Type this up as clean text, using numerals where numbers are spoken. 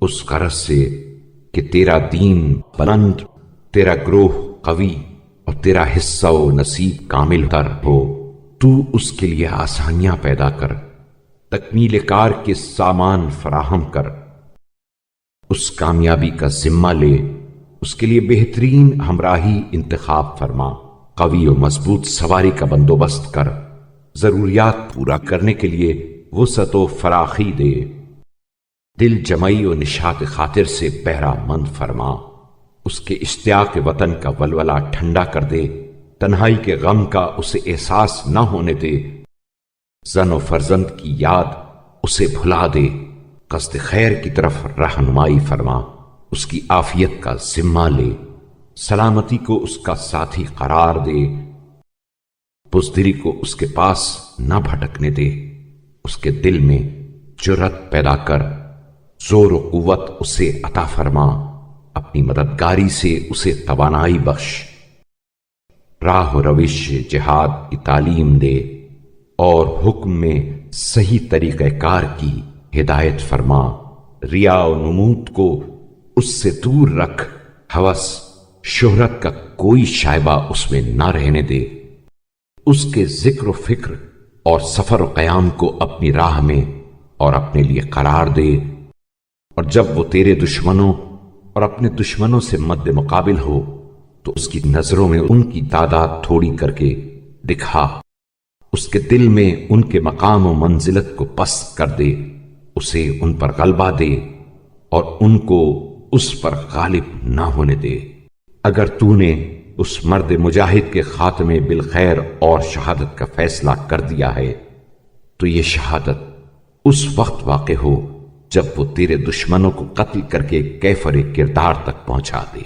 اس غرض سے کہ تیرا دین بلند، تیرا گروہ قوی اور تیرا حصہ و نصیب کامل تر ہو۔ تو اس کے لیے آسانیاں پیدا کر، تکمیل کار کے سامان فراہم کر، اس کامیابی کا ذمہ لے، اس کے لیے بہترین ہمراہی انتخاب فرما، قوی و مضبوط سواری کا بندوبست کر، ضروریات پورا کرنے کے لیے وسعت و فراخی دے، دل جمعی و نشاط خاطر سے بہرہ مند فرما، اس کے اشتیاق وطن کا ولولہ ٹھنڈا کر دے، تنہائی کے غم کا اسے احساس نہ ہونے دے، زن و فرزند کی یاد اسے بھلا دے، قصد خیر کی طرف رہنمائی فرما، اس کی عافیت کا ذمہ لے، سلامتی کو اس کا ساتھی قرار دے، بزدلی کو اس کے پاس نہ بھٹکنے دے، اس کے دل میں جرأت پیدا کر، زور و قوت اسے عطا فرما، اپنی مددگاری سے اسے توانائی بخش، راہ و روش جہاد کی تعلیم دے اور حکم میں صحیح طریقہ کار کی ہدایت فرما، ریا و نمود کو اس سے دور رکھ، ہوس شہرت کا کوئی شائبہ اس میں نہ رہنے دے، اس کے ذکر و فکر اور سفر و قیام کو اپنی راہ میں اور اپنے لیے قرار دے، اور جب وہ تیرے دشمنوں اور اپنے دشمنوں سے مد مقابل ہو تو اس کی نظروں میں ان کی تعداد تھوڑی کر کے دکھا، اس کے دل میں ان کے مقام و منزلت کو پست کر دے، اسے ان پر غلبہ دے اور ان کو اس پر غالب نہ ہونے دے۔ اگر تو نے اس مرد مجاہد کے خاتمے بالخیر اور شہادت کا فیصلہ کر دیا ہے تو یہ شہادت اس وقت واقع ہو جب وہ تیرے دشمنوں کو قتل کر کے کیفر کردار تک پہنچا دے۔